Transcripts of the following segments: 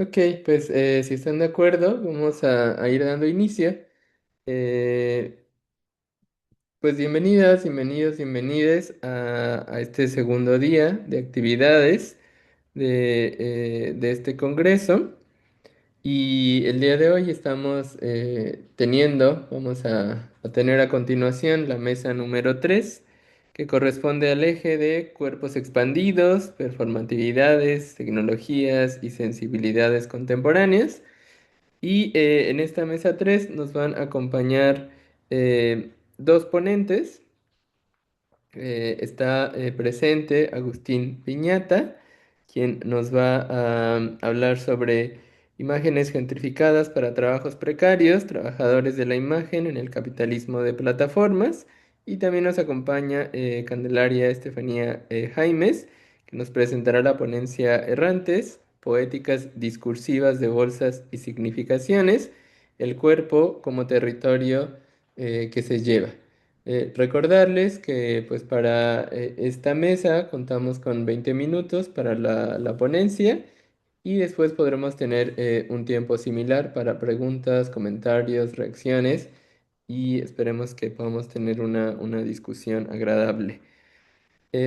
Ok, pues si están de acuerdo, vamos a ir dando inicio. Eh, pues bienvenidas, bienvenidos, bienvenides a este segundo día de actividades de este congreso. Y el día de hoy estamos vamos a tener a continuación la mesa número 3, que corresponde al eje de cuerpos expandidos, performatividades, tecnologías y sensibilidades contemporáneas. Y en esta mesa 3 nos van a acompañar dos ponentes. Está presente Agustín Piñata, quien nos va a hablar sobre imágenes gentrificadas para trabajos precarios, trabajadores de la imagen en el capitalismo de plataformas. Y también nos acompaña Candelaria Estefanía Jaimes, que nos presentará la ponencia Errantes, poéticas discursivas de bolsas y significaciones, el cuerpo como territorio que se lleva. Recordarles que pues para esta mesa contamos con 20 minutos para la ponencia y después podremos tener un tiempo similar para preguntas, comentarios, reacciones y esperemos que podamos tener una discusión agradable.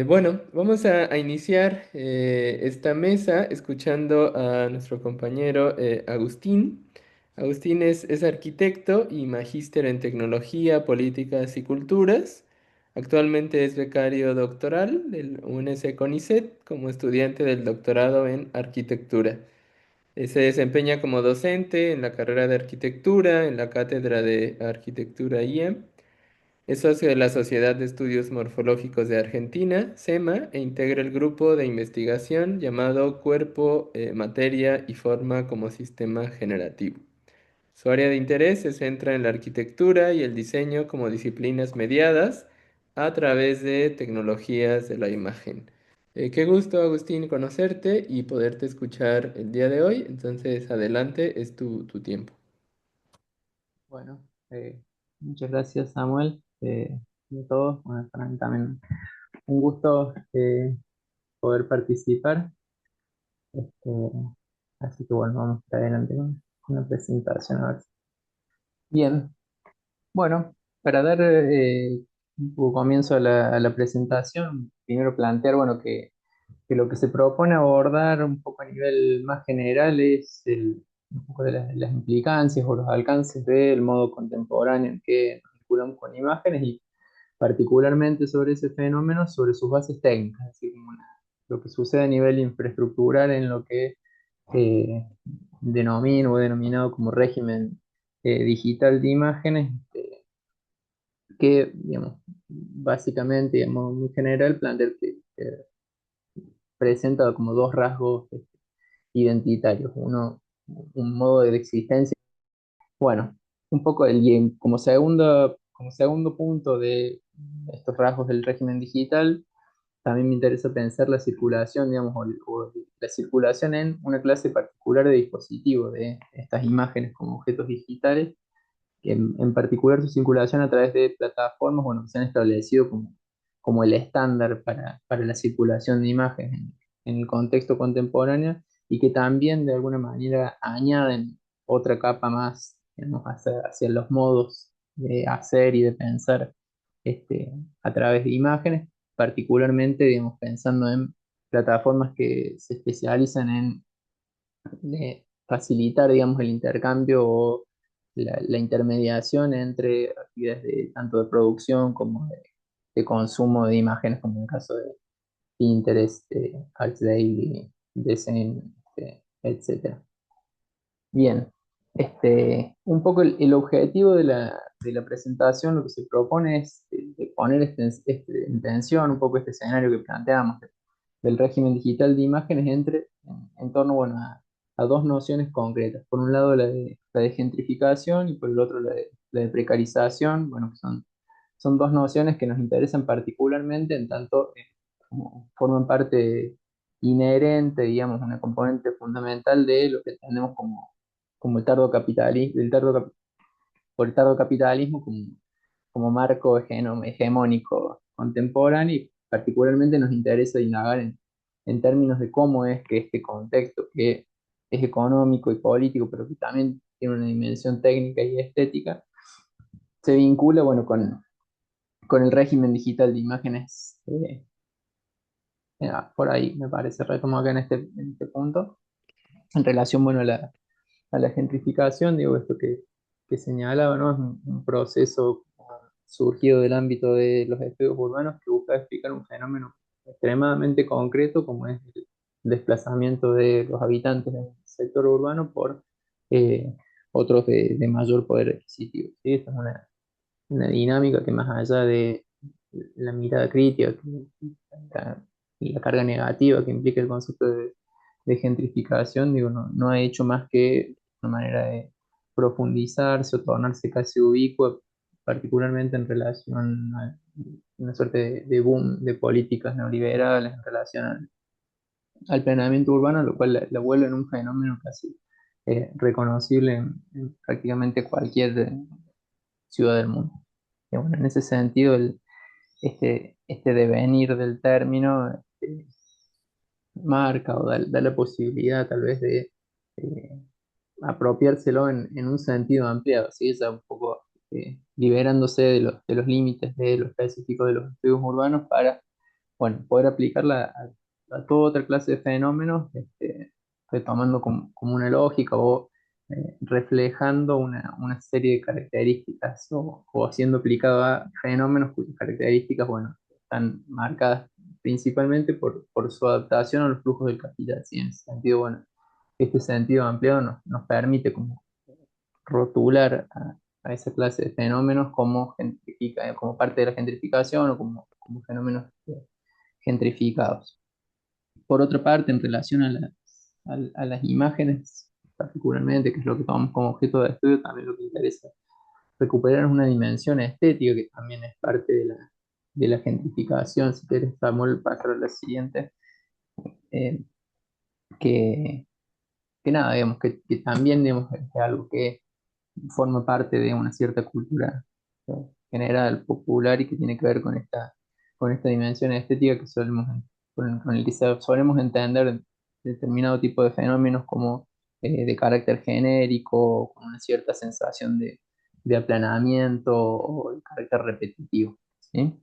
Bueno, vamos a iniciar esta mesa escuchando a nuestro compañero Agustín. Agustín es arquitecto y magíster en tecnología, políticas y culturas. Actualmente es becario doctoral del UNS CONICET como estudiante del doctorado en arquitectura. Se desempeña como docente en la carrera de arquitectura en la cátedra de arquitectura IEM. Es socio de la Sociedad de Estudios Morfológicos de Argentina, SEMA, e integra el grupo de investigación llamado Cuerpo, Materia y Forma como Sistema Generativo. Su área de interés se centra en la arquitectura y el diseño como disciplinas mediadas a través de tecnologías de la imagen. Qué gusto, Agustín, conocerte y poderte escuchar el día de hoy. Entonces, adelante, es tu tiempo. Bueno, muchas gracias Samuel y a todos. Bueno, para mí también un gusto poder participar. Este, Así que bueno, vamos para adelante con la presentación. A ver. Bien, bueno, para dar un poco comienzo a la presentación, primero plantear bueno, que lo que se propone abordar un poco a nivel más general es un poco de las implicancias o los alcances del modo contemporáneo en que nos vinculamos con imágenes y particularmente sobre ese fenómeno, sobre sus bases técnicas, es decir, como lo que sucede a nivel infraestructural en lo que eh, denomino o he denominado como régimen digital de imágenes, que, digamos, básicamente, digamos, muy general, plantea que presenta como dos rasgos identitarios. Uno, un modo de existencia. Bueno, un poco y como segundo punto de estos rasgos del régimen digital, también me interesa pensar la circulación, digamos, o la circulación en una clase particular de dispositivos de estas imágenes como objetos digitales, que en particular su circulación a través de plataformas, bueno, que se han establecido como el estándar para la circulación de imágenes en el contexto contemporáneo y que también de alguna manera añaden otra capa más, digamos, hacia los modos de hacer y de pensar a través de imágenes, particularmente, digamos, pensando en plataformas que se especializan en facilitar, digamos, el intercambio o la intermediación entre actividades tanto de producción como de consumo de imágenes, como en el caso de Pinterest, ArtDaily, Design, etcétera. Bien, un poco el objetivo de la presentación, lo que se propone es de poner en tensión un poco este escenario que planteamos del régimen digital de imágenes en torno, bueno, a dos nociones concretas. Por un lado la de gentrificación y por el otro la de precarización, bueno, que son dos nociones que nos interesan particularmente en tanto como forman parte inherente, digamos, una componente fundamental de lo que entendemos como el tardo capitalismo, por el tardo capitalismo como marco hegemónico contemporáneo y particularmente nos interesa indagar en términos de cómo es que este contexto que es económico y político, pero que también tiene una dimensión técnica y estética, se vincula, bueno, con el régimen digital de imágenes. Por ahí me parece, retomo acá en este punto, en relación, bueno, a la gentrificación, digo, esto que señalaba, ¿no? Es un proceso surgido del ámbito de los estudios urbanos que busca explicar un fenómeno extremadamente concreto como es el desplazamiento de los habitantes del sector urbano por eh, otros de mayor poder adquisitivo, ¿sí? Esta es una dinámica que más allá de la mirada crítica la, y la carga negativa que implica el concepto de gentrificación, digo, no ha hecho más que una manera de profundizarse o tornarse casi ubicua, particularmente en relación a una suerte de boom de políticas neoliberales en relación al planeamiento urbano, lo cual la vuelve en un fenómeno casi reconocible en prácticamente cualquier ciudad del mundo. Y bueno, en ese sentido, este devenir del término marca o da la posibilidad tal vez de eh, apropiárselo en un sentido ampliado, ¿sí? Ya un poco liberándose de los límites de lo específico de los estudios urbanos para, bueno, poder aplicarla a toda otra clase de fenómenos, retomando como una lógica o reflejando una serie de características o siendo aplicado a fenómenos cuyas características, bueno, están marcadas principalmente por su adaptación a los flujos del capital, ¿sí? En ese sentido, bueno, este sentido ampliado nos permite como rotular a esa clase de fenómenos como, como parte de la gentrificación o como fenómenos gentrificados. Por otra parte, en relación a las imágenes, particularmente, que es lo que tomamos como objeto de estudio, también lo que interesa recuperar es una dimensión estética que también es parte de la gentrificación. Si quieres, Samuel, pasar a la siguiente, eh, que, que nada, digamos, que también digamos, es algo que forma parte de una cierta cultura general, popular y que tiene que ver con esta dimensión estética que con el que solemos entender determinado tipo de fenómenos como de carácter genérico, con una cierta sensación de aplanamiento o de carácter repetitivo, ¿sí?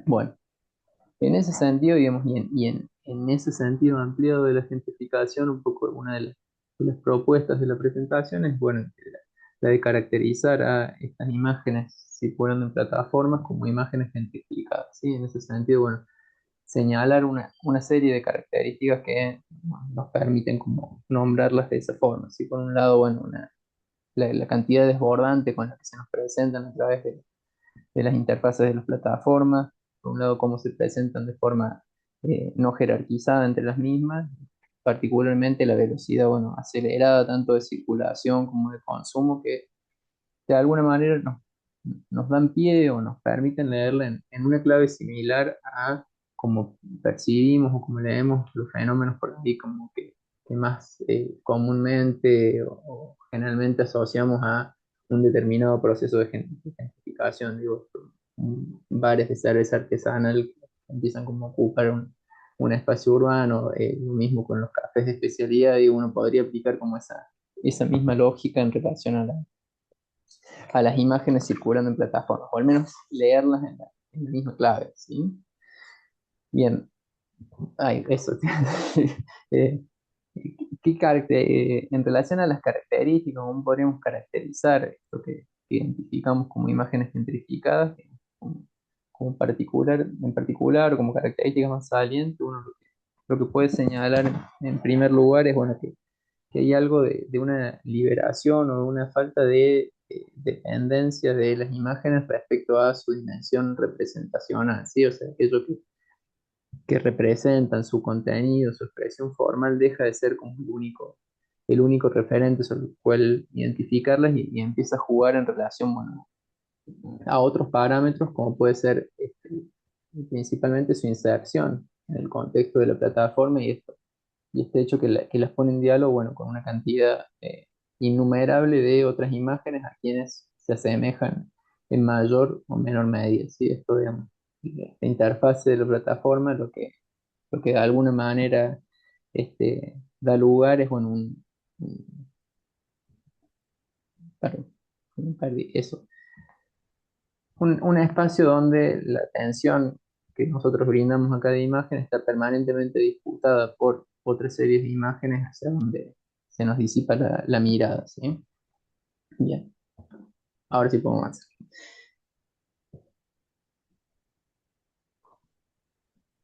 Bueno, en ese sentido, digamos, en ese sentido ampliado de la gentrificación, un poco una de las propuestas de la presentación es, bueno, la de caracterizar a estas imágenes circulando en plataformas como imágenes gentrificadas, ¿sí? En ese sentido, bueno, señalar una serie de características que bueno, nos permiten como nombrarlas de esa forma, ¿sí? Por un lado, bueno, la cantidad desbordante con la que se nos presentan a través de las interfaces de las plataformas, por un lado cómo se presentan de forma no jerarquizada entre las mismas, particularmente la velocidad, bueno, acelerada tanto de circulación como de consumo, que de alguna manera nos dan pie o nos permiten leerla en una clave similar a como percibimos o como leemos los fenómenos por ahí, como que más comúnmente o generalmente asociamos a un determinado proceso de gentrificación. Digo, bares de cerveza artesanal que empiezan como a ocupar un espacio urbano, lo mismo con los cafés de especialidad, y uno podría aplicar como esa misma lógica en relación a las imágenes circulando en plataformas, o al menos leerlas en la misma clave, ¿sí? Bien, ay, eso. Eh, en relación a las características, ¿cómo podríamos caracterizar esto que identificamos como imágenes gentrificadas? Como, en particular, o como características más salientes, uno lo que puede señalar en primer lugar es, bueno, que hay algo de una liberación o una falta de dependencia de las imágenes respecto a su dimensión representacional, ¿sí? O sea, aquello que representan su contenido, su expresión formal, deja de ser como el único referente sobre el cual identificarlas y empieza a jugar en relación, bueno, a otros parámetros, como puede ser principalmente su inserción en el contexto de la plataforma y este hecho que las pone en diálogo, bueno, con una cantidad innumerable de otras imágenes a quienes se asemejan en mayor o menor medida, ¿sí? Esto, digamos, la interfase de la plataforma, lo que de alguna manera da lugar es, bueno, perdón, perdí eso, un espacio donde la atención que nosotros brindamos a cada imagen está permanentemente disputada por otras series de imágenes hacia donde se nos disipa la mirada, ¿sí? Bien, ahora sí podemos hacer.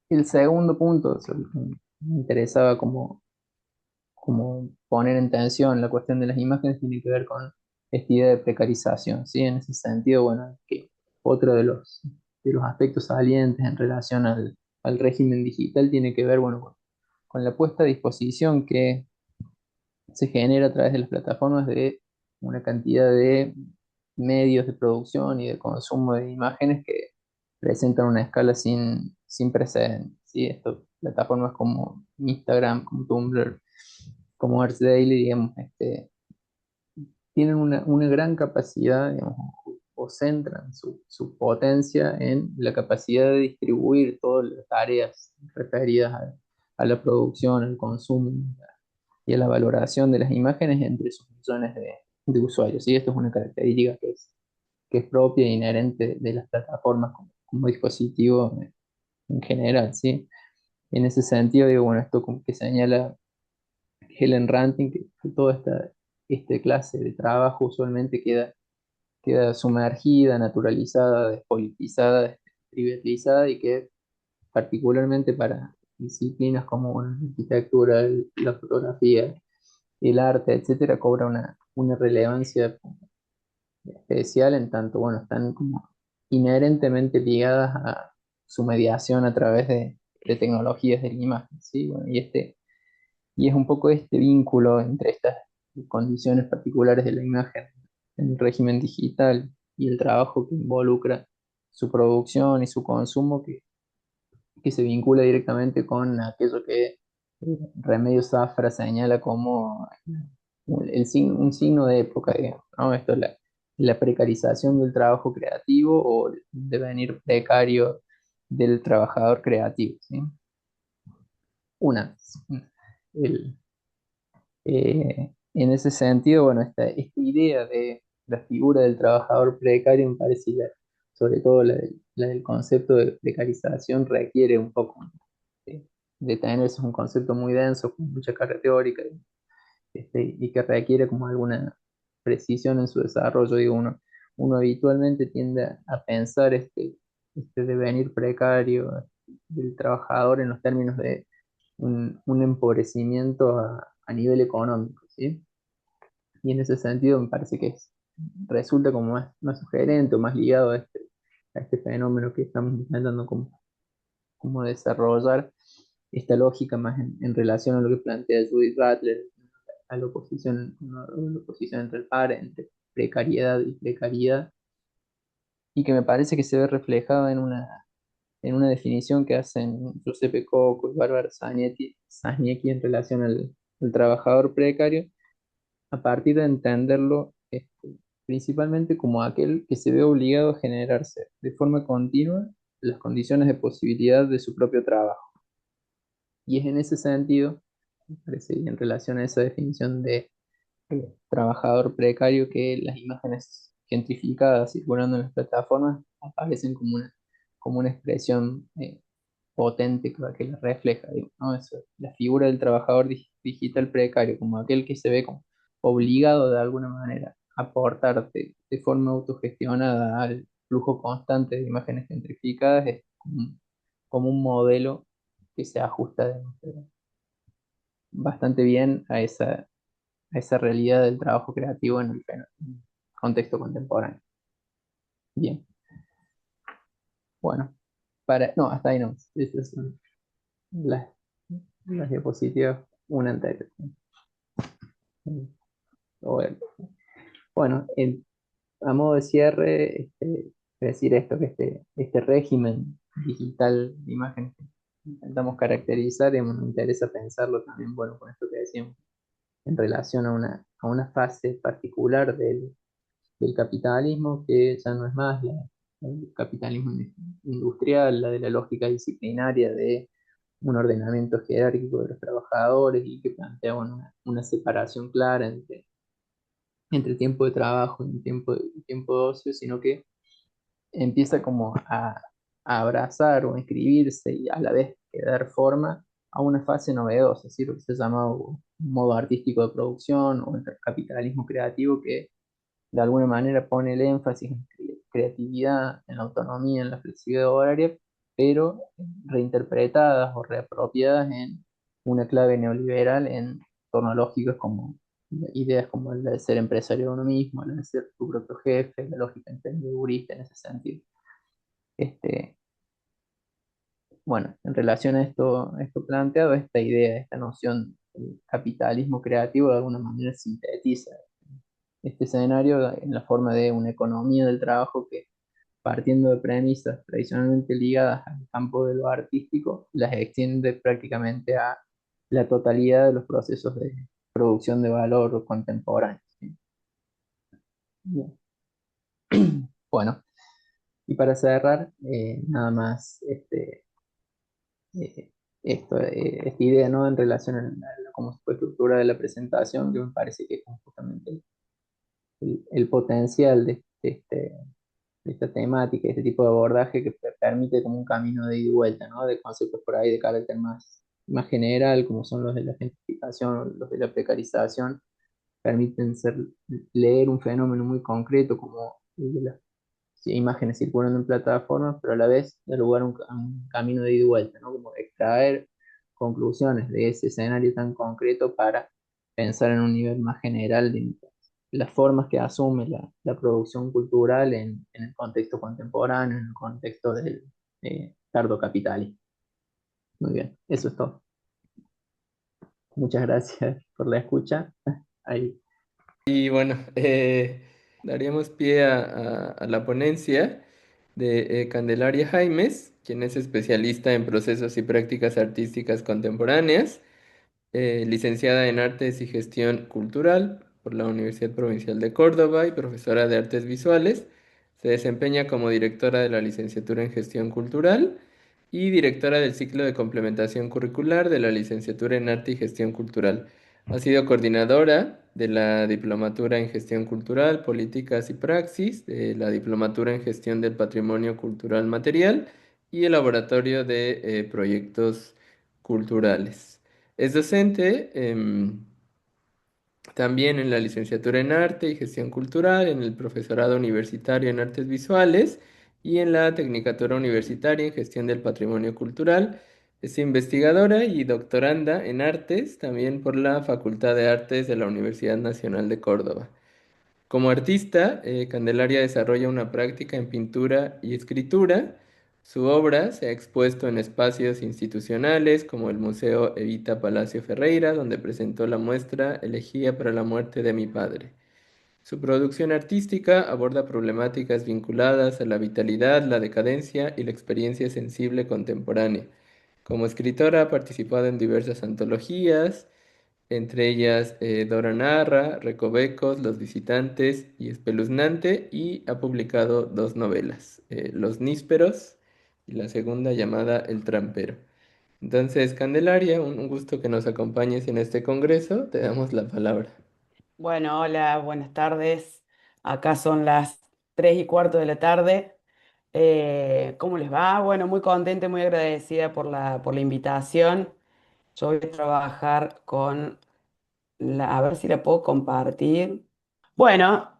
El segundo punto sobre el que me interesaba como poner en tensión la cuestión de las imágenes tiene que ver con esta idea de precarización, ¿sí? En ese sentido, bueno, que otro de los aspectos salientes en relación al régimen digital tiene que ver, bueno, con la puesta a disposición que se genera a través de las plataformas de una cantidad de medios de producción y de consumo de imágenes que presentan una escala sin precedentes, ¿sí? Estas plataformas como Instagram, como Tumblr, como Arts Daily, digamos, tienen una gran capacidad, digamos, o centran su potencia en la capacidad de distribuir todas las tareas referidas a la producción, al consumo y a la valoración de las imágenes entre sus millones de usuarios. Y esto es una característica que es propia e inherente de las plataformas como dispositivo en general, ¿sí? En ese sentido, digo, bueno, esto como que señala Helen Ranting, que toda esta clase de trabajo usualmente queda sumergida, naturalizada, despolitizada, trivializada y que particularmente para disciplinas como bueno, la arquitectura, la fotografía, el arte, etcétera, cobra una relevancia especial en tanto, bueno, están como inherentemente ligadas a su mediación a través de tecnologías de la imagen, ¿sí? Bueno, y es un poco este vínculo entre estas condiciones particulares de la imagen en el régimen digital y el trabajo que involucra su producción y su consumo que se vincula directamente con aquello que Remedios Zafra señala como un signo de época, digamos, ¿no? Esto es la precarización del trabajo creativo o el devenir precario del trabajador creativo, ¿sí? Una, el, en ese sentido, bueno, esta idea de la figura del trabajador precario me parece, sobre todo la del concepto de precarización, requiere un poco de tener, es un concepto muy denso, con mucha carga teórica, y que requiere como alguna precisión en su desarrollo. Digo, uno habitualmente tiende a pensar este devenir precario del trabajador en los términos de un empobrecimiento a nivel económico, ¿sí? Y en ese sentido me parece que resulta como más sugerente o más ligado a este fenómeno que estamos intentando como desarrollar esta lógica más en relación a lo que plantea Judith Butler, a la oposición entre el par, entre precariedad y precariedad, y que me parece que se ve reflejado en una definición que hacen Giuseppe Coco y Bárbara Sagnetti en relación al trabajador precario, a partir de entenderlo principalmente como aquel que se ve obligado a generarse de forma continua las condiciones de posibilidad de su propio trabajo. Y es en ese sentido, me parece, y en relación a esa definición de trabajador precario, que las imágenes gentrificadas circulando en las plataformas aparecen como una expresión potente que la refleja, digo, ¿no? Eso, la figura del trabajador digital precario, como aquel que se ve como obligado de alguna manera a aportar de forma autogestionada al flujo constante de imágenes gentrificadas, es como un modelo que se ajusta bastante bien a esa realidad del trabajo creativo en el contexto contemporáneo. Bien, bueno, no, hasta ahí no. Estas son las, las diapositivas, una anterior. Bueno, bueno, a modo de cierre, decir esto, que este régimen digital de imágenes que intentamos caracterizar, y me interesa pensarlo también, bueno, con esto que decíamos, en relación a una fase particular del capitalismo, que ya no es más el capitalismo industrial, la de la lógica disciplinaria de un ordenamiento jerárquico de los trabajadores y que plantea bueno, una separación clara entre tiempo de trabajo y tiempo de ocio, sino que empieza como a abrazar o a inscribirse y a la vez que dar forma a una fase novedosa, es decir, lo que se llama un modo artístico de producción o el capitalismo creativo que de alguna manera pone el énfasis en creatividad, en la autonomía, en la flexibilidad horaria, pero reinterpretadas o reapropiadas en una clave neoliberal en torno a lógicas como ideas como la de ser empresario de uno mismo, la de ser tu propio jefe, la lógica emprendeurista en ese sentido. Este, bueno, en relación a esto planteado, esta idea, esta noción del capitalismo creativo de alguna manera sintetiza este escenario en la forma de una economía del trabajo que, partiendo de premisas tradicionalmente ligadas al campo de lo artístico, las extiende prácticamente a la totalidad de los procesos de producción de valor contemporáneos. ¿Sí? Bien. Bueno, y para cerrar, nada más esta idea, ¿no? En relación a cómo fue estructura de la presentación, que me parece que es justamente el potencial de esta temática, este tipo de abordaje que permite como un camino de ida y vuelta, ¿no? De conceptos por ahí de carácter más general, como son los de la gentrificación, los de la precarización, permiten leer un fenómeno muy concreto como el de las sí, imágenes circulando en plataformas, pero a la vez dar lugar a un camino de ida y vuelta, ¿no? Como extraer conclusiones de ese escenario tan concreto para pensar en un nivel más general de las formas que asume la producción cultural en el contexto contemporáneo, en el contexto del tardo capitalismo. Muy bien, eso es todo. Muchas gracias por la escucha. Ahí. Y bueno, daríamos pie a la ponencia de Candelaria Jaimes, quien es especialista en procesos y prácticas artísticas contemporáneas, licenciada en Artes y Gestión Cultural por la Universidad Provincial de Córdoba y profesora de Artes Visuales. Se desempeña como directora de la licenciatura en Gestión Cultural y directora del ciclo de complementación curricular de la licenciatura en Arte y Gestión Cultural. Ha sido coordinadora de la Diplomatura en Gestión Cultural, Políticas y Praxis, de la Diplomatura en Gestión del Patrimonio Cultural Material y el Laboratorio de Proyectos Culturales. Es docente también en la licenciatura en Arte y Gestión Cultural, en el profesorado universitario en Artes Visuales y en la Tecnicatura Universitaria en Gestión del Patrimonio Cultural. Es investigadora y doctoranda en Artes, también por la Facultad de Artes de la Universidad Nacional de Córdoba. Como artista, Candelaria desarrolla una práctica en pintura y escritura. Su obra se ha expuesto en espacios institucionales como el Museo Evita Palacio Ferreira, donde presentó la muestra Elegía para la muerte de mi padre. Su producción artística aborda problemáticas vinculadas a la vitalidad, la decadencia y la experiencia sensible contemporánea. Como escritora ha participado en diversas antologías, entre ellas Dora Narra, Recovecos, Los Visitantes y Espeluznante, y ha publicado dos novelas, Los Nísperos y la segunda llamada El Trampero. Entonces, Candelaria, un gusto que nos acompañes en este congreso, te damos la palabra. Bueno, hola, buenas tardes. Acá son las 3:15 de la tarde. ¿Cómo les va? Bueno, muy contenta y muy agradecida por la invitación. Yo voy a trabajar con a ver si la puedo compartir. Bueno,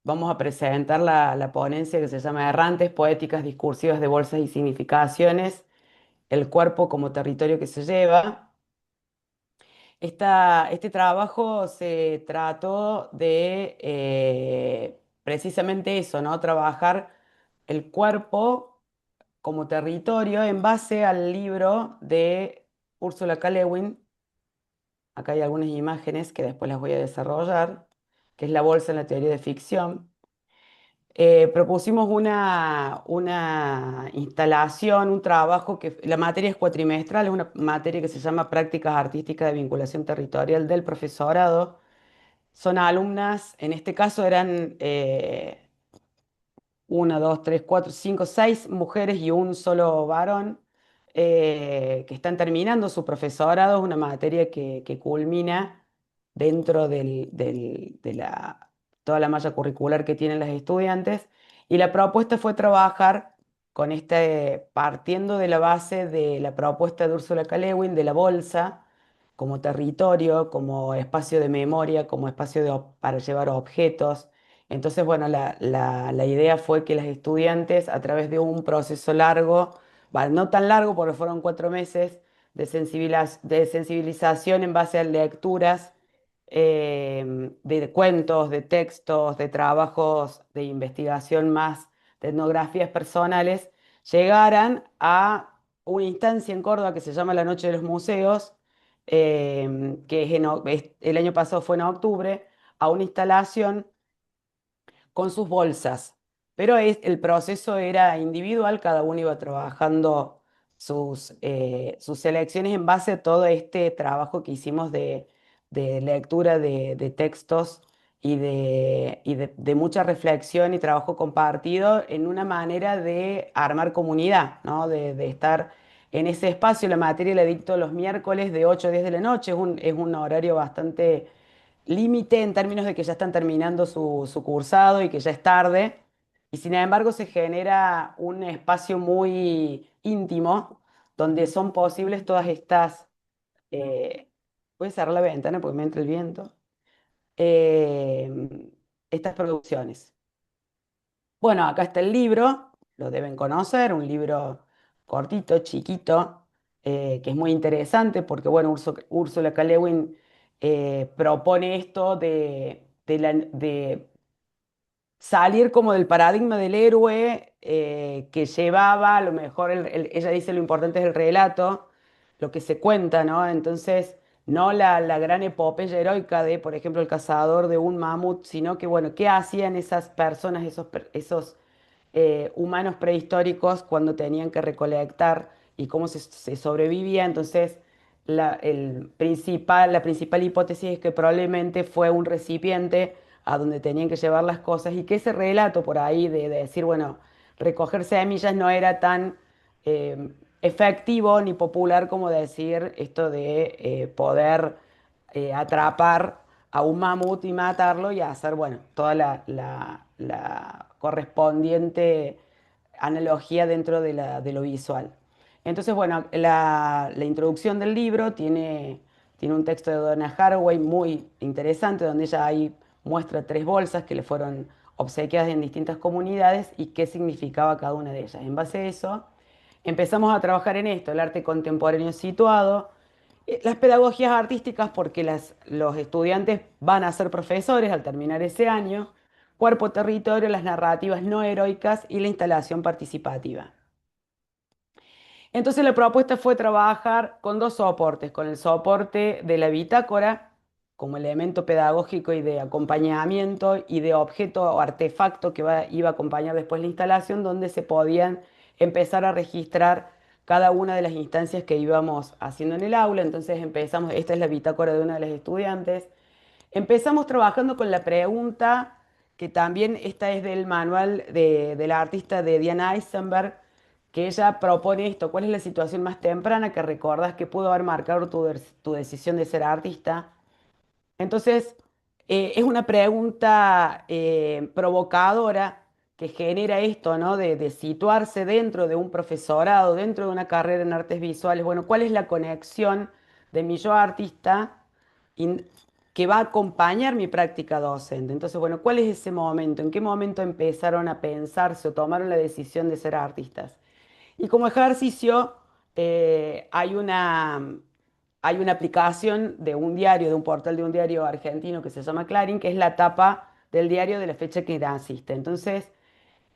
vamos a presentar la ponencia que se llama Errantes, Poéticas Discursivas de Bolsas y Significaciones, el cuerpo como territorio que se lleva. Este trabajo se trató de precisamente eso, ¿no? Trabajar el cuerpo como territorio en base al libro de Ursula K. Le Guin. Acá hay algunas imágenes que después las voy a desarrollar, que es La bolsa en la teoría de ficción. Propusimos una instalación, un trabajo que la materia es cuatrimestral, es una materia que se llama Prácticas Artísticas de Vinculación Territorial del profesorado. Son alumnas, en este caso eran una, dos, tres, cuatro, cinco, seis mujeres y un solo varón. que están terminando su profesorado, es una materia que culmina dentro de toda la malla curricular que tienen los estudiantes. Y la propuesta fue trabajar con partiendo de la base de la propuesta de Ursula K. Le Guin de la bolsa como territorio, como espacio de memoria, como espacio para llevar objetos. Entonces, bueno, la idea fue que los estudiantes, a través de un proceso largo, no tan largo porque fueron 4 meses, de sensibilización en base a lecturas, de cuentos, de textos, de trabajos de investigación más, de etnografías personales, llegaran a una instancia en Córdoba que se llama la Noche de los Museos, que el año pasado fue en octubre, a una instalación con sus bolsas. Pero el proceso era individual, cada uno iba trabajando sus selecciones en base a todo este trabajo que hicimos de lectura de textos y de mucha reflexión y trabajo compartido en una manera de armar comunidad, ¿no? De estar en ese espacio. La materia la dicto los miércoles de 8 a 10 de la noche, es un horario bastante límite en términos de que ya están terminando su cursado y que ya es tarde, y sin embargo se genera un espacio muy íntimo donde son posibles todas estas, voy a cerrar la ventana porque me entra el viento, eh, estas producciones. Bueno, acá está el libro, lo deben conocer, un libro cortito, chiquito, que es muy interesante porque, bueno, Úrsula K. Le Guin propone esto de salir como del paradigma del héroe, que llevaba, a lo mejor ella dice lo importante es el relato, lo que se cuenta, ¿no? Entonces, no la gran epopeya heroica de, por ejemplo, el cazador de un mamut, sino que, bueno, ¿qué hacían esas personas, esos humanos prehistóricos cuando tenían que recolectar y cómo se sobrevivía? Entonces, la principal hipótesis es que probablemente fue un recipiente a donde tenían que llevar las cosas y que ese relato por ahí de decir, bueno, recoger semillas no era tan efectivo ni popular como decir esto de poder atrapar a un mamut y matarlo y hacer, bueno, toda la correspondiente analogía dentro de lo visual. Entonces, bueno, la introducción del libro tiene un texto de Donna Haraway muy interesante, donde ella ahí muestra 3 bolsas que le fueron obsequiadas en distintas comunidades y qué significaba cada una de ellas. En base a eso, empezamos a trabajar en esto, el arte contemporáneo situado, las pedagogías artísticas, porque los estudiantes van a ser profesores al terminar ese año, cuerpo, territorio, las narrativas no heroicas y la instalación participativa. Entonces la propuesta fue trabajar con 2 soportes, con el soporte de la bitácora como elemento pedagógico y de acompañamiento y de objeto o artefacto que iba a acompañar después la instalación, donde se podían empezar a registrar cada una de las instancias que íbamos haciendo en el aula. Entonces empezamos, esta es la bitácora de una de las estudiantes. Empezamos trabajando con la pregunta, que también esta es del manual de la artista de Diana Eisenberg, que ella propone esto: ¿cuál es la situación más temprana que recordás que pudo haber marcado tu decisión de ser artista? Entonces, es una pregunta provocadora que genera esto, ¿no? De situarse dentro de un profesorado, dentro de una carrera en artes visuales. Bueno, ¿cuál es la conexión de mi yo artista in- que va a acompañar mi práctica docente? Entonces, bueno, ¿cuál es ese momento? ¿En qué momento empezaron a pensarse o tomaron la decisión de ser artistas? Y como ejercicio, hay una aplicación de un diario, de un portal de un diario argentino que se llama Clarín, que es la tapa del diario de la fecha que naciste. Entonces,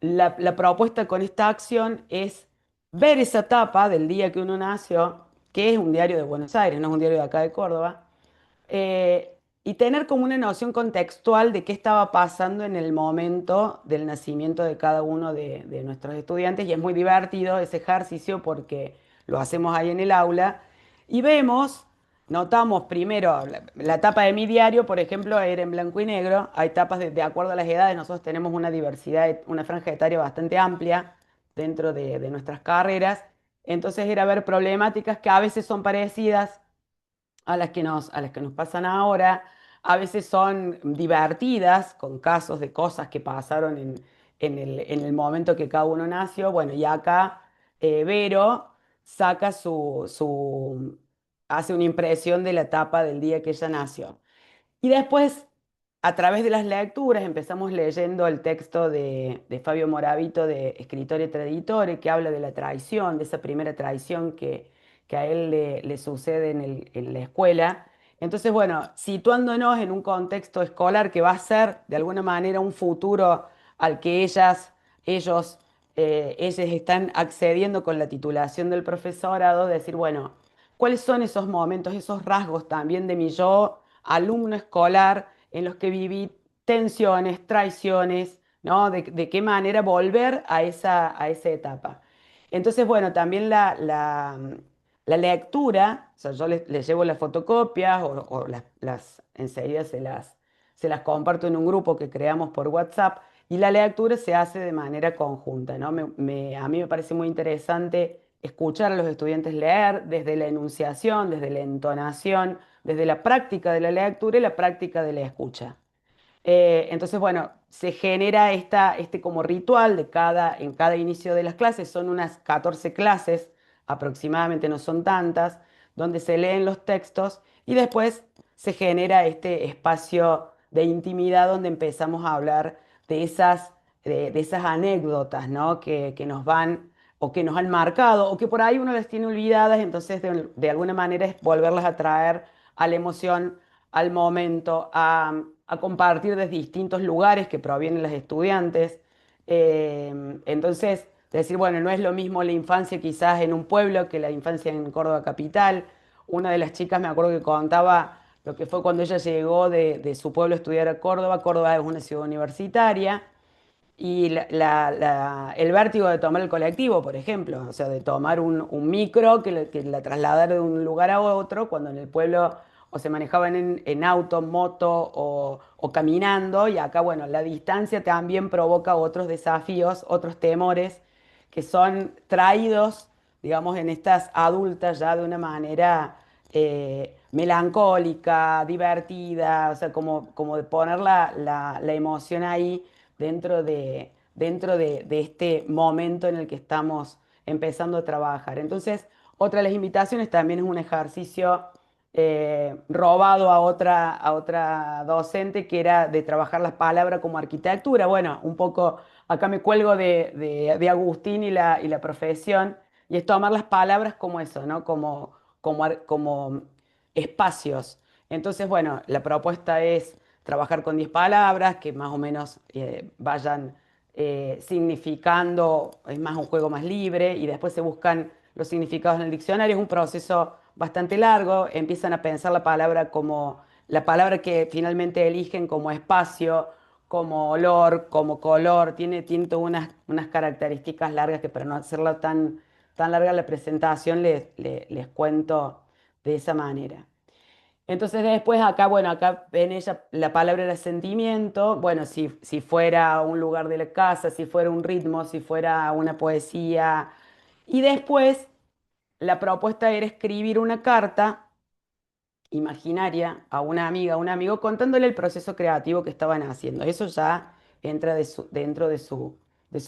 la propuesta con esta acción es ver esa tapa del día que uno nació, que es un diario de Buenos Aires, no es un diario de acá de Córdoba, eh, y tener como una noción contextual de qué estaba pasando en el momento del nacimiento de cada uno de nuestros estudiantes. Y es muy divertido ese ejercicio porque lo hacemos ahí en el aula y notamos primero, la tapa de mi diario, por ejemplo, era en blanco y negro. Hay tapas de acuerdo a las edades, nosotros tenemos una diversidad, una franja etaria bastante amplia dentro de nuestras carreras. Entonces era ver problemáticas que a veces son parecidas a las que nos pasan ahora, a veces son divertidas, con casos de cosas que pasaron en el momento que cada uno nació. Bueno, y acá Vero saca hace una impresión de la etapa del día que ella nació. Y después, a través de las lecturas, empezamos leyendo el texto de Fabio Moravito de Escritor y Traditore, que habla de la traición, de esa primera traición que a él le sucede en la escuela. Entonces, bueno, situándonos en un contexto escolar que va a ser de alguna manera un futuro al que ellos están accediendo con la titulación del profesorado, decir, bueno, ¿cuáles son esos momentos, esos rasgos también de mi yo alumno escolar en los que viví tensiones, traiciones, ¿no? De qué manera volver a esa etapa? Entonces, bueno, también la lectura, o sea, yo les llevo las fotocopias o enseguida se las comparto en un grupo que creamos por WhatsApp y la lectura se hace de manera conjunta, ¿no? A mí me parece muy interesante escuchar a los estudiantes leer desde la enunciación, desde la entonación, desde la práctica de la lectura y la práctica de la escucha. Entonces, bueno, se genera este como ritual en cada inicio de las clases, son unas 14 clases aproximadamente, no son tantas, donde se leen los textos y después se genera este espacio de intimidad donde empezamos a hablar de esas anécdotas, ¿no? que nos van o que nos han marcado o que por ahí uno las tiene olvidadas, entonces de alguna manera es volverlas a traer a la emoción, al momento, a compartir desde distintos lugares que provienen los estudiantes. Entonces, decir, bueno, no es lo mismo la infancia quizás en un pueblo que la infancia en Córdoba capital. Una de las chicas me acuerdo que contaba lo que fue cuando ella llegó de su pueblo a estudiar a Córdoba. Córdoba es una ciudad universitaria y el vértigo de tomar el colectivo, por ejemplo, o sea, de tomar un micro que la trasladara de un lugar a otro, cuando en el pueblo o se manejaban en auto, moto o caminando, y acá, bueno, la distancia también provoca otros desafíos, otros temores que son traídos, digamos, en estas adultas ya de una manera melancólica, divertida, o sea, como de poner la emoción ahí dentro de este momento en el que estamos empezando a trabajar. Entonces, otra de las invitaciones también es un ejercicio robado a otra docente que era de trabajar las palabras como arquitectura. Bueno, un poco acá me cuelgo de Agustín y la profesión, y es tomar las palabras como eso, ¿no? Como espacios. Entonces, bueno, la propuesta es trabajar con 10 palabras que más o menos vayan significando, es más un juego más libre, y después se buscan los significados en el diccionario. Es un proceso bastante largo, empiezan a pensar la palabra como la palabra que finalmente eligen como espacio, como olor, como color, tiene todas unas características largas que para no hacerla tan larga la presentación les cuento de esa manera. Entonces después acá, bueno, acá ven ella, la palabra era sentimiento. Bueno, si fuera un lugar de la casa, si fuera un ritmo, si fuera una poesía. Y después la propuesta era escribir una carta imaginaria a una amiga, a un amigo, contándole el proceso creativo que estaban haciendo. Eso ya entra dentro de su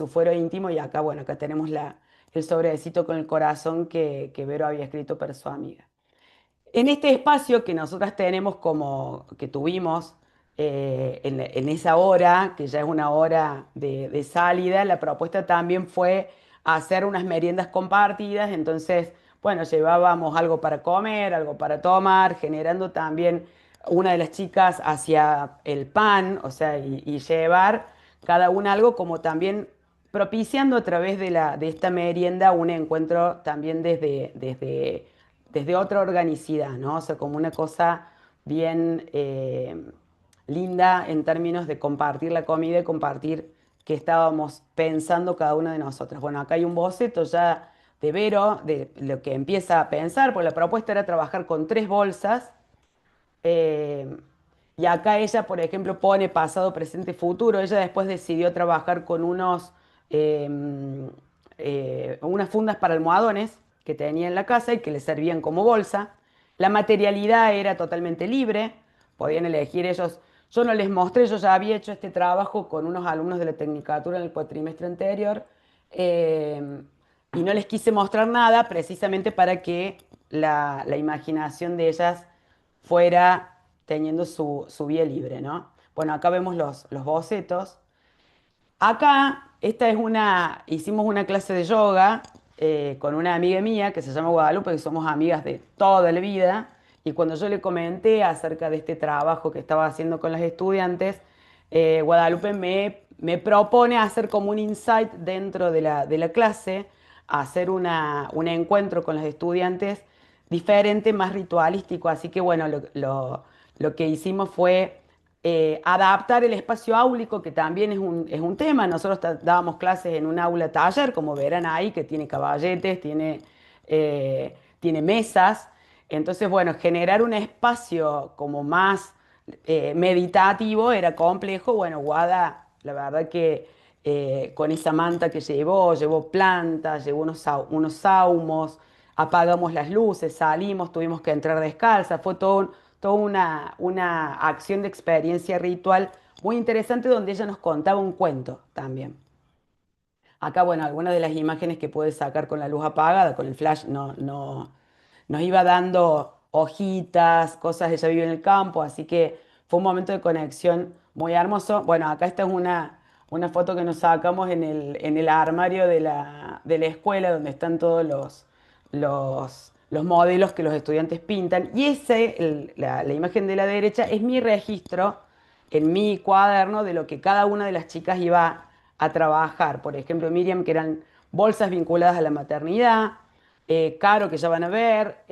fuero íntimo, y acá, bueno, acá tenemos el sobrecito con el corazón que Vero había escrito para su amiga. En este espacio que nosotras tenemos que tuvimos en esa hora, que ya es una hora de salida, la propuesta también fue hacer unas meriendas compartidas. Entonces, bueno, llevábamos algo para comer, algo para tomar, generando también una de las chicas hacia el pan, o sea, y llevar cada una algo, como también propiciando a través de esta merienda un encuentro también desde otra organicidad, ¿no? O sea, como una cosa bien linda en términos de compartir la comida y compartir qué estábamos pensando cada una de nosotras. Bueno, acá hay un boceto ya de Vero, de lo que empieza a pensar, porque la propuesta era trabajar con 3 bolsas. eh, y acá ella, por ejemplo, pone pasado, presente, futuro. Ella después decidió trabajar con unos, unas fundas para almohadones que tenía en la casa y que les servían como bolsa. La materialidad era totalmente libre, podían elegir ellos. Yo no les mostré, yo ya había hecho este trabajo con unos alumnos de la Tecnicatura en el cuatrimestre anterior, eh, y no les quise mostrar nada precisamente para que la imaginación de ellas fuera teniendo su vía libre, ¿no? Bueno, acá vemos los bocetos. Acá, hicimos una clase de yoga con una amiga mía que se llama Guadalupe, que somos amigas de toda la vida, y cuando yo le comenté acerca de este trabajo que estaba haciendo con las estudiantes, Guadalupe me propone hacer como un insight dentro de la clase, hacer un encuentro con los estudiantes diferente, más ritualístico, así que bueno, lo que hicimos fue adaptar el espacio áulico, que también es un tema. Nosotros dábamos clases en un aula taller, como verán ahí, que tiene caballetes, tiene mesas. Entonces, bueno, generar un espacio como más meditativo era complejo. Bueno, Guada, la verdad que con esa manta que llevó plantas, llevó unos saumos, apagamos las luces, salimos, tuvimos que entrar descalza, fue toda una acción de experiencia ritual muy interesante donde ella nos contaba un cuento también. Acá, bueno, algunas de las imágenes que puedes sacar con la luz apagada, con el flash, nos iba dando hojitas, cosas, ella vive en el campo, así que fue un momento de conexión muy hermoso. Bueno, acá esta es una foto que nos sacamos en el armario de la escuela, donde están todos los modelos que los estudiantes pintan. Y la imagen de la derecha es mi registro en mi cuaderno de lo que cada una de las chicas iba a trabajar. Por ejemplo, Miriam, que eran bolsas vinculadas a la maternidad. Caro, que ya van a ver,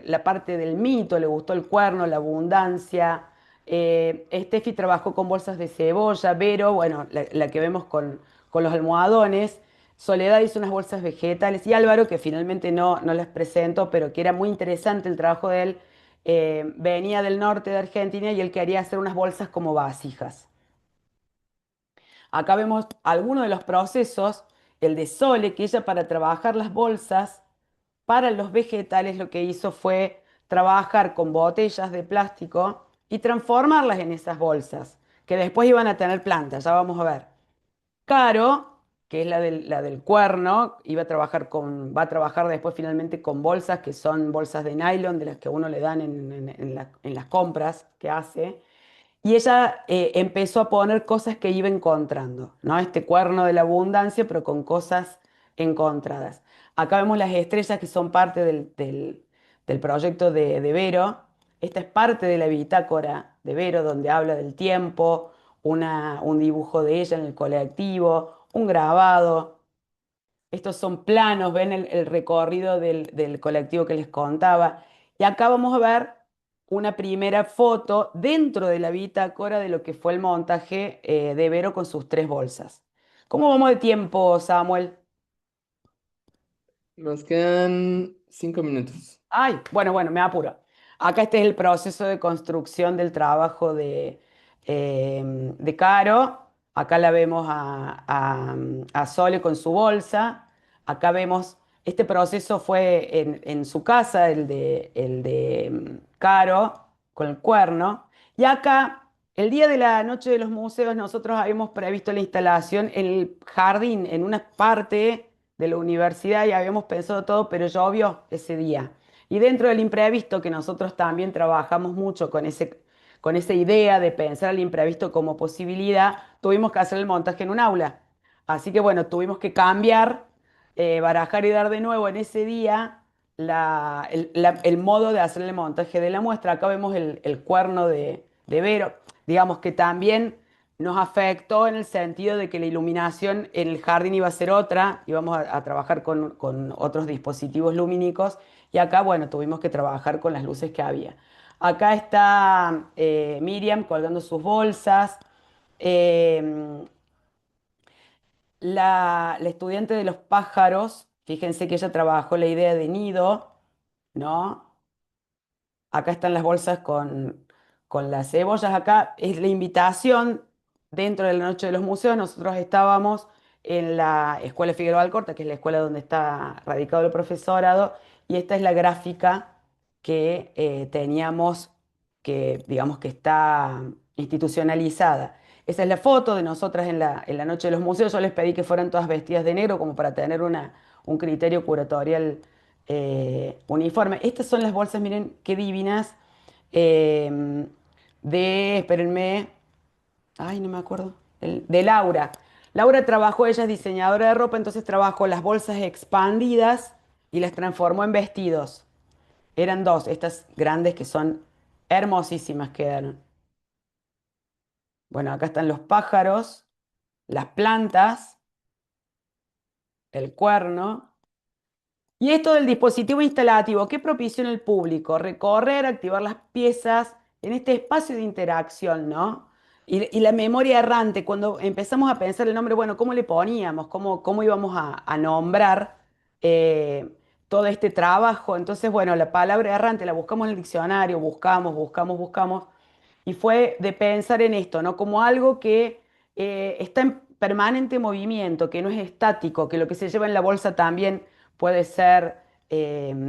la parte del mito, le gustó el cuerno, la abundancia. Steffi trabajó con bolsas de cebolla, Vero, bueno, la que vemos con los almohadones. Soledad hizo unas bolsas vegetales y Álvaro, que finalmente no las presento, pero que era muy interesante el trabajo de él, venía del norte de Argentina y él quería hacer unas bolsas como vasijas. Acá vemos algunos de los procesos, el de Sole, que ella para trabajar las bolsas para los vegetales lo que hizo fue trabajar con botellas de plástico y transformarlas en esas bolsas, que después iban a tener plantas, ya vamos a ver. Caro, que es la del cuerno, va a trabajar después finalmente con bolsas que son bolsas de nylon, de las que a uno le dan en las compras que hace. Y ella empezó a poner cosas que iba encontrando, ¿no? Este cuerno de la abundancia, pero con cosas encontradas. Acá vemos las estrellas que son parte del proyecto de Vero. Esta es parte de la bitácora de Vero, donde habla del tiempo, un dibujo de ella en el colectivo, un grabado. Estos son planos, ven el recorrido del colectivo que les contaba. Y acá vamos a ver una primera foto dentro de la bitácora de lo que fue el montaje de Vero con sus tres bolsas. ¿Cómo vamos de tiempo, Samuel? Nos quedan 5 minutos. Ay, bueno, me apuro. Acá este es el proceso de construcción del trabajo de Caro. Acá la vemos a Sole con su bolsa. Acá vemos, este proceso fue en su casa, el de Caro, con el cuerno. Y acá, el día de la noche de los museos, nosotros habíamos previsto la instalación en el jardín, en una parte de la universidad, y habíamos pensado todo, pero llovió ese día. Y dentro del imprevisto, que nosotros también trabajamos mucho con esa idea de pensar el imprevisto como posibilidad, tuvimos que hacer el montaje en un aula. Así que bueno, tuvimos que cambiar, barajar y dar de nuevo en ese día el modo de hacer el montaje de la muestra. Acá vemos el cuerno de Vero, digamos que también nos afectó en el sentido de que la iluminación en el jardín iba a ser otra, íbamos a trabajar con otros dispositivos lumínicos y acá, bueno, tuvimos que trabajar con las luces que había. Acá está Miriam colgando sus bolsas. eh, la estudiante de los pájaros, fíjense que ella trabajó la idea de nido, ¿no? Acá están las bolsas con las cebollas. Acá es la invitación dentro de la noche de los museos. Nosotros estábamos en la Escuela Figueroa Alcorta, que es la escuela donde está radicado el profesorado, y esta es la gráfica que teníamos, que digamos que está institucionalizada. Esa es la foto de nosotras en la noche de los museos. Yo les pedí que fueran todas vestidas de negro como para tener un criterio curatorial uniforme. Estas son las bolsas, miren qué divinas, eh, espérenme, ay, no me acuerdo, de Laura. Laura trabajó, ella es diseñadora de ropa, entonces trabajó las bolsas expandidas y las transformó en vestidos. Eran dos, estas grandes que son hermosísimas quedaron. Bueno, acá están los pájaros, las plantas, el cuerno. Y esto del dispositivo instalativo, ¿qué propició en el público? Recorrer, activar las piezas en este espacio de interacción, ¿no? Y la memoria errante, cuando empezamos a pensar el nombre, bueno, ¿cómo le poníamos? ¿Cómo íbamos a nombrar eh, todo este trabajo? Entonces, bueno, la palabra errante la buscamos en el diccionario, buscamos, y fue de pensar en esto, ¿no? Como algo que está en permanente movimiento, que no es estático, que lo que se lleva en la bolsa también puede ser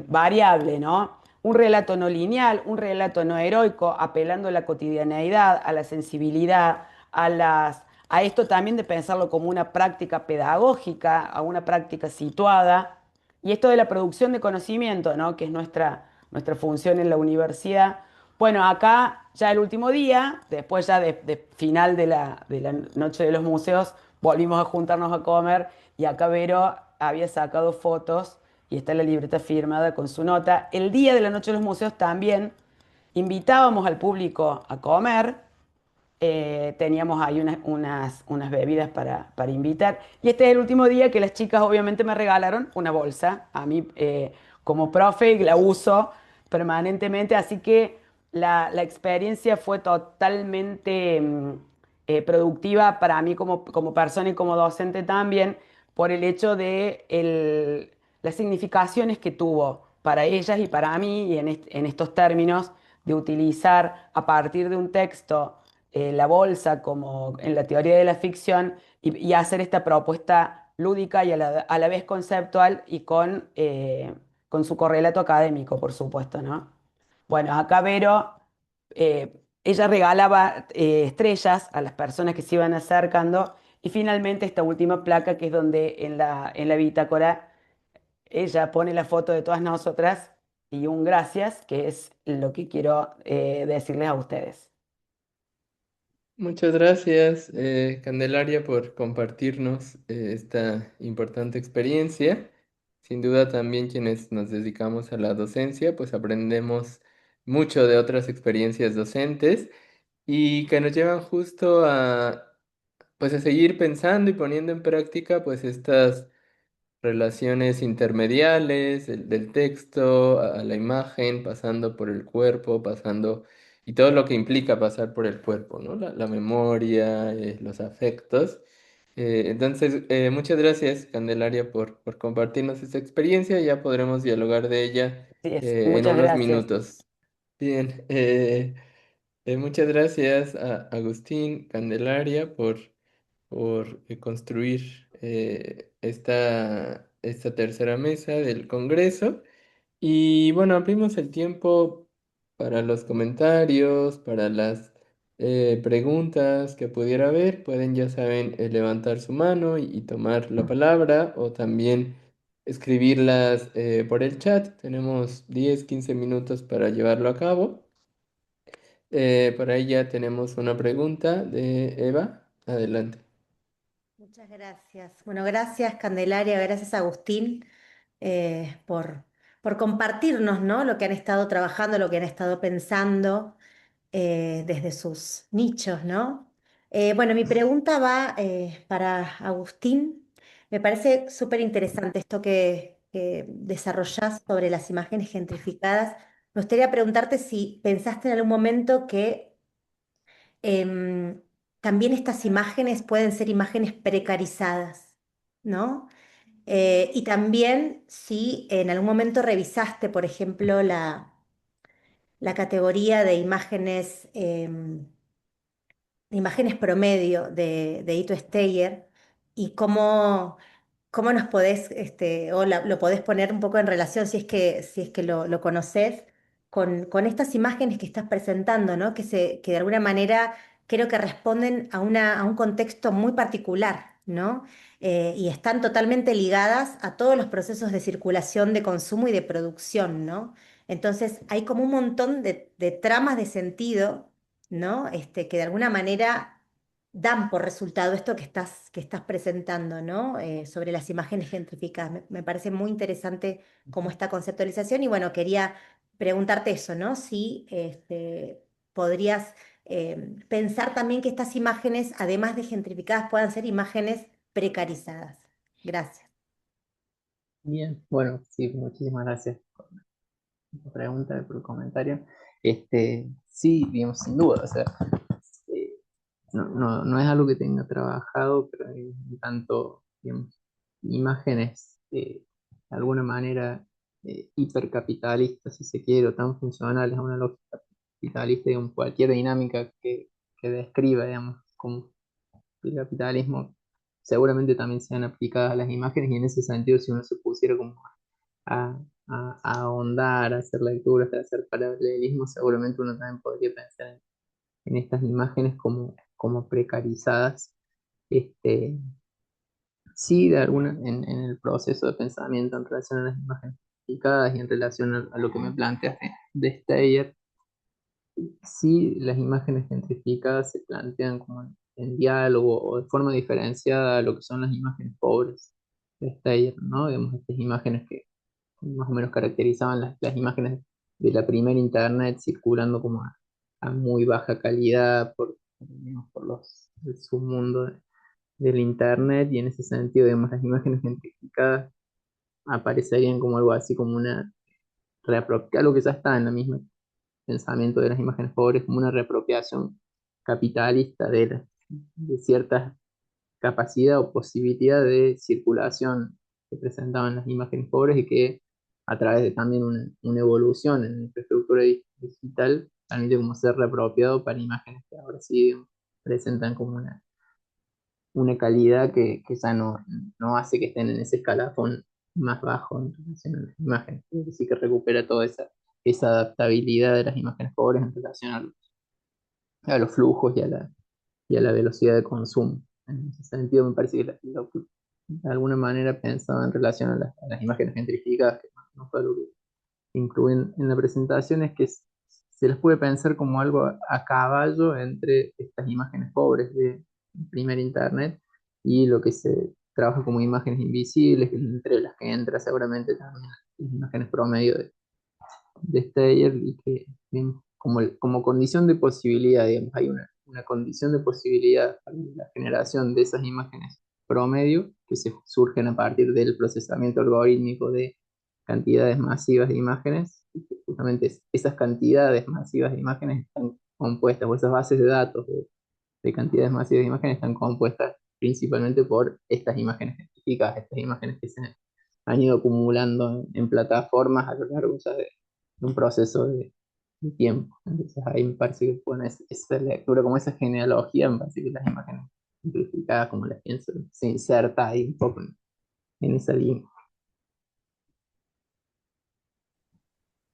variable, ¿no? Un relato no lineal, un relato no heroico, apelando a la cotidianeidad, a la sensibilidad, a esto también de pensarlo como una práctica pedagógica, a una práctica situada. Y esto de la producción de conocimiento, ¿no? Que es nuestra función en la universidad. Bueno, acá ya el último día, después ya de final de la noche de los museos, volvimos a juntarnos a comer y acá Vero había sacado fotos y está la libreta firmada con su nota. El día de la noche de los museos también invitábamos al público a comer, teníamos ahí unas bebidas para invitar. Y este es el último día que las chicas obviamente me regalaron una bolsa. A mí como profe la uso permanentemente, así que la experiencia fue totalmente productiva para mí como persona y como docente también, por el hecho de las significaciones que tuvo para ellas y para mí, y en estos términos, de utilizar a partir de un texto la bolsa como en la teoría de la ficción y hacer esta propuesta lúdica y a la vez conceptual y con su correlato académico, por supuesto, ¿no? Bueno, acá Vero, ella regalaba estrellas a las personas que se iban acercando y finalmente esta última placa que es donde en la bitácora ella pone la foto de todas nosotras y un gracias, que es lo que quiero decirles a ustedes. Muchas gracias, Candelaria, por compartirnos esta importante experiencia. Sin duda también quienes nos dedicamos a la docencia, pues aprendemos mucho de otras experiencias docentes y que nos llevan justo pues a seguir pensando y poniendo en práctica pues estas relaciones intermediales, del texto a la imagen, pasando por el cuerpo, y todo lo que implica pasar por el cuerpo, ¿no? La memoria, los afectos. Entonces, muchas gracias, Candelaria, por compartirnos esta experiencia. Ya podremos dialogar de ella Así es, en muchas unos gracias. minutos. Bien, muchas gracias a Agustín, Candelaria, por construir esta tercera mesa del Congreso. Y bueno, abrimos el tiempo para los comentarios, para las preguntas que pudiera haber. Pueden, ya saben, levantar su mano y tomar la palabra o también escribirlas por el chat. Tenemos 10-15 minutos para llevarlo a cabo. Para ella tenemos una pregunta de Eva. Adelante. Muchas gracias. Bueno, gracias Candelaria, gracias Agustín por compartirnos, ¿no? Lo que han estado trabajando, lo que han estado pensando desde sus nichos, ¿no? Bueno, mi pregunta va para Agustín. Me parece súper interesante esto que desarrollás sobre las imágenes gentrificadas. Me gustaría preguntarte si pensaste en algún momento que em, también estas imágenes pueden ser imágenes precarizadas, ¿no? Y también si en algún momento revisaste, por ejemplo, la categoría de imágenes promedio de Ito Steyer y cómo nos podés, o lo podés poner un poco en relación si es que lo conocés, con estas imágenes que estás presentando, ¿no? Que de alguna manera creo que responden a un contexto muy particular, ¿no? Y están totalmente ligadas a todos los procesos de circulación, de consumo y de producción, ¿no? Entonces hay como un montón de tramas de sentido, ¿no? Que de alguna manera dan por resultado esto que estás presentando, ¿no? Sobre las imágenes gentrificadas. Me parece muy interesante como esta conceptualización y bueno, quería preguntarte eso, ¿no? Si podrías pensar también que estas imágenes, además de gentrificadas, puedan ser imágenes precarizadas. Gracias. Bien, bueno, sí, muchísimas gracias por la pregunta, por el comentario. Sí, digamos, sin duda, o sea, eh, no es algo que tenga trabajado, pero hay un tanto, digamos, imágenes de alguna manera hipercapitalistas, si se quiere, o tan funcionales a una lógica capitalista, digamos, cualquier dinámica que describa, digamos, como el capitalismo, seguramente también sean aplicadas a las imágenes y en ese sentido, si uno se pusiera como a, a ahondar, a hacer lecturas, a hacer paralelismo, seguramente uno también podría pensar en estas imágenes como precarizadas. Este, sí, de alguna, en el proceso de pensamiento en relación a las imágenes identificadas y en relación a lo que me planteas de Steyer, sí, las imágenes gentrificadas se plantean como en diálogo o de forma diferenciada a lo que son las imágenes pobres de Steyer, ¿no? Digamos, estas imágenes que más o menos caracterizaban las imágenes de la primera internet circulando como a muy baja calidad digamos, por el submundo del internet y en ese sentido, digamos, las imágenes gentrificadas aparecerían como algo así como una algo que ya está en la misma pensamiento de las imágenes pobres, como una reapropiación capitalista de ciertas capacidad o posibilidad de circulación que presentaban las imágenes pobres y que a través de también una evolución en la infraestructura digital permite como ser reapropiado para imágenes que ahora sí digamos, presentan como una calidad que ya no hace que estén en ese escalafón más bajo en relación a las imágenes. Es decir, que recupera toda esa adaptabilidad de las imágenes pobres en relación a los flujos y a la velocidad de consumo. En ese sentido, me parece que de alguna manera pensaba en relación a las imágenes gentrificadas, que no fue algo que incluyen en la presentación, es que se las puede pensar como algo a caballo entre estas imágenes pobres de primer internet y lo que se trabaja como imágenes invisibles, entre las que entra seguramente también las imágenes promedio de Steyer y que digamos, como condición de posibilidad, digamos, hay una condición de posibilidad para la generación de esas imágenes promedio que se surgen a partir del procesamiento algorítmico de cantidades masivas de imágenes, y que justamente esas cantidades masivas de imágenes están compuestas, o esas bases de datos de cantidades masivas de imágenes están compuestas principalmente por estas imágenes identificadas, estas imágenes que se han ido acumulando en plataformas a lo largo ya de un proceso de tiempo. Entonces ahí me parece que bueno, esa lectura, como esa genealogía, me parece que las imágenes simplificadas, como las pienso, se inserta ahí un poco en esa línea.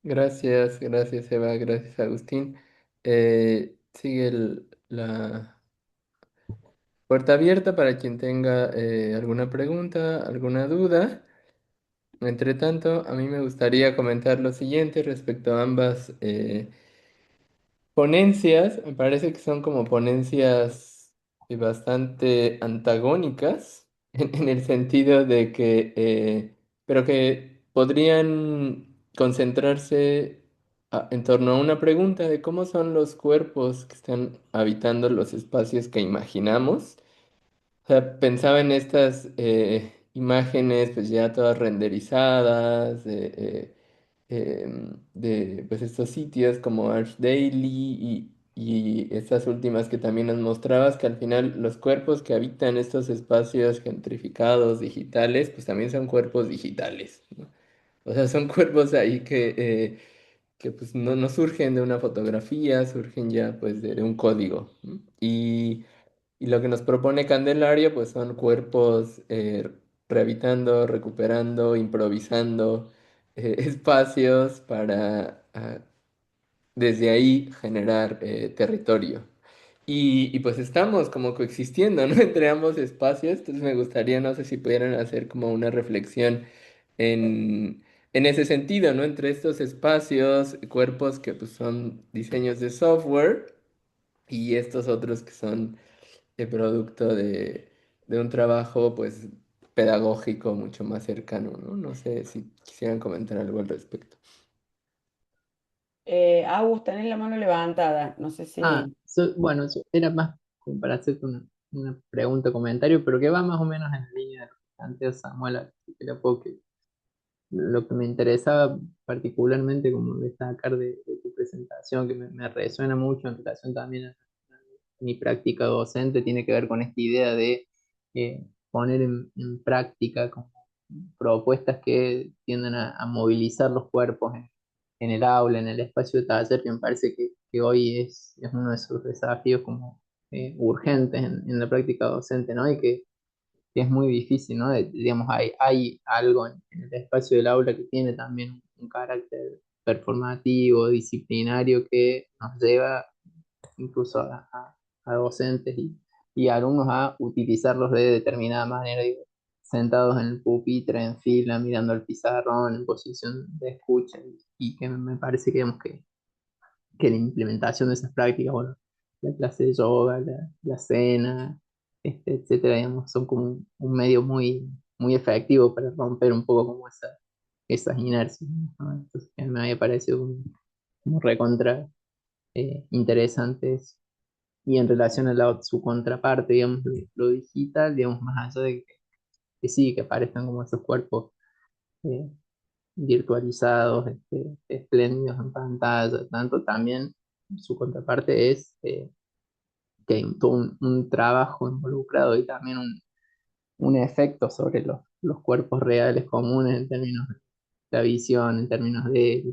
Gracias, gracias Eva, gracias Agustín. Sigue la puerta abierta para quien tenga alguna pregunta, alguna duda. Entre tanto, a mí me gustaría comentar lo siguiente respecto a ambas ponencias. Me parece que son como ponencias bastante antagónicas en el sentido de que, pero que podrían concentrarse en torno a una pregunta de cómo son los cuerpos que están habitando los espacios que imaginamos. O sea, pensaba en estas imágenes pues ya todas renderizadas de pues estos sitios como ArchDaily y estas últimas que también nos mostrabas, que al final los cuerpos que habitan estos espacios gentrificados digitales pues también son cuerpos digitales, ¿no? O sea, son cuerpos ahí que pues no surgen de una fotografía, surgen ya pues de un código, ¿no? Y lo que nos propone Candelario, pues son cuerpos rehabitando, recuperando, improvisando espacios para desde ahí generar territorio. Y pues estamos como coexistiendo, ¿no? Entre ambos espacios. Entonces me gustaría, no sé si pudieran hacer como una reflexión en ese sentido, ¿no? Entre estos espacios, cuerpos que pues son diseños de software y estos otros que son el producto de un trabajo pues pedagógico mucho más cercano, ¿no? No sé si quisieran comentar algo al respecto. Agus, tenés la mano levantada. No sé Ah, si. bueno, era más como para hacerte una pregunta, comentario, pero que va más o menos en la línea de lo que plantea Samuel, así que lo que me interesaba particularmente como destacar de tu presentación, que me resuena mucho en relación también a mi práctica docente, tiene que ver con esta idea de poner en práctica como propuestas que tiendan a movilizar los cuerpos en el aula, en el espacio de taller, que me parece que hoy es uno de esos desafíos como urgentes en la práctica docente, ¿no? Y que es muy difícil, ¿no? Digamos, hay algo en el espacio del aula que tiene también un carácter performativo, disciplinario, que nos lleva incluso a docentes y alumnos a utilizarlos de determinada manera, digo, sentados en el pupitre, en fila, mirando al pizarrón, en posición de escucha, y que me parece que, digamos, que la implementación de esas prácticas, bueno, la clase de yoga, la cena, etcétera, digamos, son como un medio muy efectivo para romper un poco como esas inercias, ¿no? Entonces, me había parecido como recontra interesantes. Y en relación a su contraparte, digamos, lo digital, digamos, más allá de que sí, que aparezcan como esos cuerpos eh, virtualizados, espléndidos en pantalla, tanto también su contraparte es que hay todo un trabajo involucrado y también un efecto sobre los cuerpos reales comunes en términos de la visión, en términos de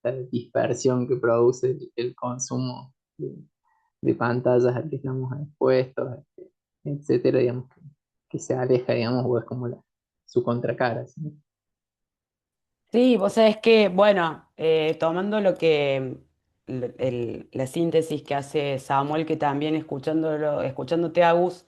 la dispersión que produce el consumo de pantallas al que estamos expuestos, etcétera, digamos, que se aleja, digamos, o es como su contracara, ¿sí? Sí, vos sabés que, bueno, tomando lo que la síntesis que hace Samuel, que también escuchándote, Agus,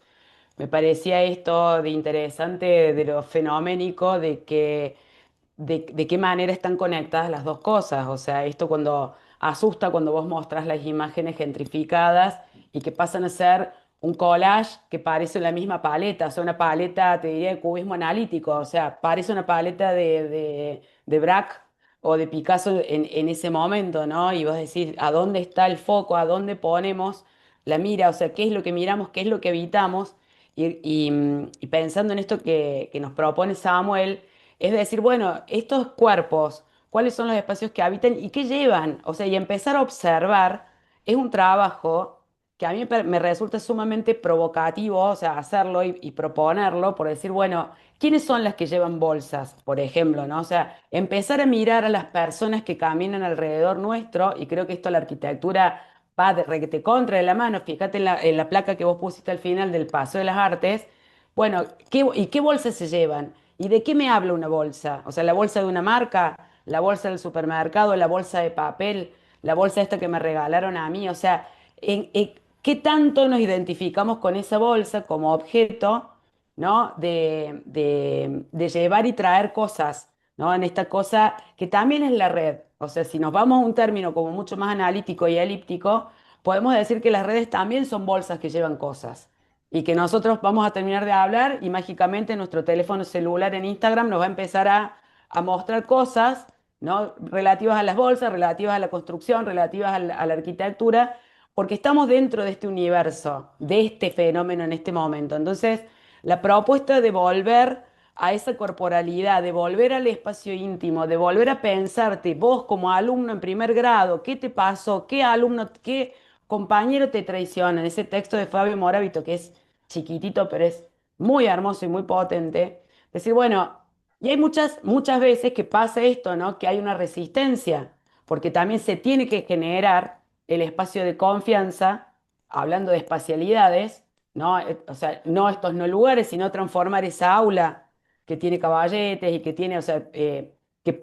me parecía esto de interesante, de lo fenoménico, de qué manera están conectadas las dos cosas. O sea, esto cuando asusta cuando vos mostrás las imágenes gentrificadas y que pasan a ser un collage que parece la misma paleta, o sea, una paleta, te diría, de cubismo analítico, o sea, parece una paleta de Braque o de Picasso en ese momento, ¿no? Y vos decís, ¿a dónde está el foco? ¿A dónde ponemos la mira? O sea, ¿qué es lo que miramos? ¿Qué es lo que evitamos? Y pensando en esto que nos propone Samuel, es decir, bueno, estos cuerpos, ¿cuáles son los espacios que habitan y qué llevan? O sea, y empezar a observar es un trabajo que a mí me resulta sumamente provocativo, o sea, hacerlo y proponerlo por decir, bueno, ¿quiénes son las que llevan bolsas, por ejemplo, ¿no? O sea, empezar a mirar a las personas que caminan alrededor nuestro, y creo que esto la arquitectura va de requete contra de la mano. Fíjate en la placa que vos pusiste al final del Paso de las Artes. Bueno, ¿y qué bolsas se llevan? ¿Y de qué me habla una bolsa? O sea, la bolsa de una marca, la bolsa del supermercado, la bolsa de papel, la bolsa esta que me regalaron a mí. O sea, ¿qué tanto nos identificamos con esa bolsa como objeto, ¿no? De llevar y traer cosas, ¿no? En esta cosa que también es la red. O sea, si nos vamos a un término como mucho más analítico y elíptico, podemos decir que las redes también son bolsas que llevan cosas y que nosotros vamos a terminar de hablar y mágicamente nuestro teléfono celular en Instagram nos va a empezar a mostrar cosas, ¿no? Relativas a las bolsas, relativas a la construcción, relativas a la arquitectura, porque estamos dentro de este universo, de este fenómeno en este momento. Entonces, la propuesta de volver a esa corporalidad, de volver al espacio íntimo, de volver a pensarte vos como alumno en primer grado, ¿qué te pasó? ¿Qué alumno, qué compañero te traiciona? En ese texto de Fabio Moravito, que es chiquitito, pero es muy hermoso y muy potente. Decir, bueno, y hay muchas veces que pasa esto, ¿no? Que hay una resistencia, porque también se tiene que generar el espacio de confianza, hablando de espacialidades, ¿no? O sea, no estos no lugares, sino transformar esa aula que tiene caballetes y que tiene, o sea, que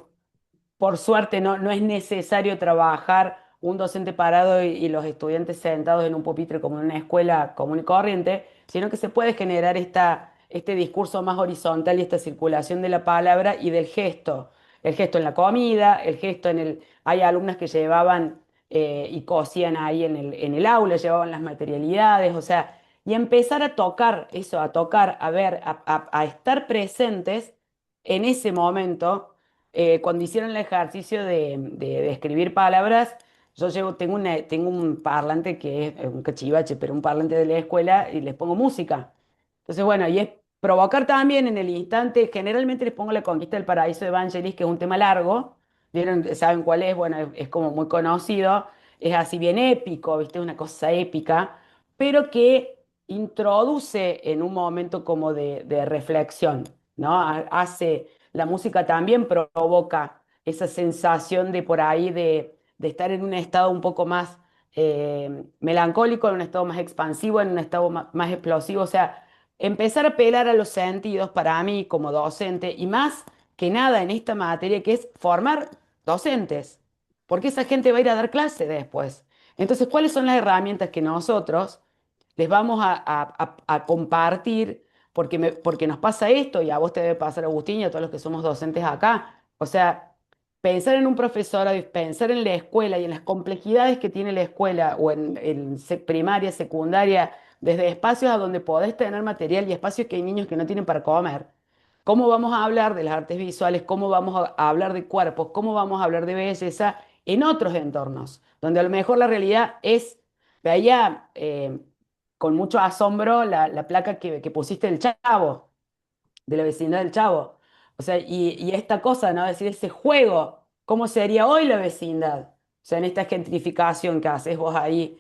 por suerte no es necesario trabajar un docente parado y los estudiantes sentados en un pupitre como en una escuela común y corriente, sino que se puede generar este discurso más horizontal y esta circulación de la palabra y del gesto. El gesto en la comida, el gesto en el... Hay alumnas que llevaban y cosían ahí en el aula, llevaban las materialidades, o sea, y empezar a tocar eso, a tocar, a ver, a estar presentes en ese momento cuando hicieron el ejercicio de escribir palabras, tengo un parlante que es un cachivache, pero un parlante de la escuela y les pongo música. Entonces, bueno, y es provocar también en el instante, generalmente les pongo La Conquista del Paraíso de Vangelis, que es un tema largo, ¿vieron? ¿Saben cuál es? Bueno, es como muy conocido, es así bien épico, ¿viste? Una cosa épica, pero que introduce en un momento como de reflexión, ¿no? Hace la música también provoca esa sensación de por ahí de estar en un estado un poco más melancólico, en un estado más expansivo, en un estado más explosivo. O sea, empezar a apelar a los sentidos para mí como docente y más que nada en esta materia que es formar docentes, porque esa gente va a ir a dar clase después. Entonces, ¿cuáles son las herramientas que nosotros les vamos a compartir porque nos pasa esto y a vos te debe pasar, Agustín, y a todos los que somos docentes acá? O sea, pensar en un profesorado y pensar en la escuela y en las complejidades que tiene la escuela o en primaria, secundaria, desde espacios a donde podés tener material y espacios que hay niños que no tienen para comer. ¿Cómo vamos a hablar de las artes visuales? ¿Cómo vamos a hablar de cuerpos? ¿Cómo vamos a hablar de belleza en otros entornos? Donde a lo mejor la realidad es, veía con mucho asombro la placa que pusiste del Chavo, de la vecindad del Chavo. O sea, y esta cosa, ¿no? Es decir, ese juego, ¿cómo sería hoy la vecindad? O sea, en esta gentrificación que haces vos ahí,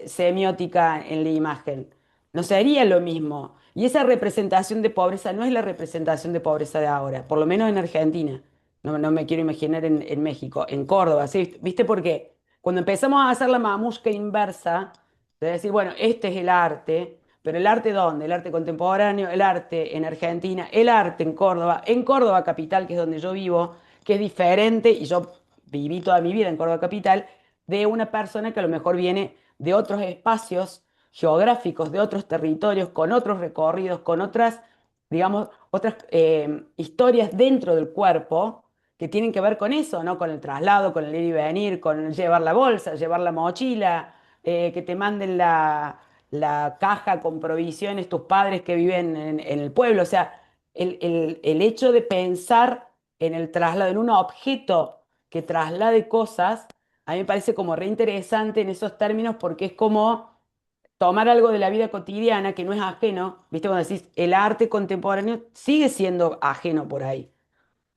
semiótica en la imagen. No sería lo mismo. Y esa representación de pobreza no es la representación de pobreza de ahora, por lo menos en Argentina. No me quiero imaginar en México, en Córdoba, ¿sí? ¿Viste? Porque cuando empezamos a hacer la mamushka inversa, de decir, bueno, este es el arte, pero ¿el arte dónde? El arte contemporáneo, el arte en Argentina, el arte en Córdoba capital, que es donde yo vivo, que es diferente, y yo viví toda mi vida en Córdoba capital, de una persona que a lo mejor viene de otros espacios geográficos, de otros territorios, con otros recorridos, con otras, digamos, otras historias dentro del cuerpo que tienen que ver con eso, ¿no? Con el traslado, con el ir y venir, con llevar la bolsa, llevar la mochila, que te manden la caja con provisiones tus padres que viven en el pueblo. O sea, el hecho de pensar en el traslado, en un objeto que traslade cosas, a mí me parece como re interesante en esos términos porque es como tomar algo de la vida cotidiana que no es ajeno, ¿viste? Cuando decís, el arte contemporáneo sigue siendo ajeno por ahí,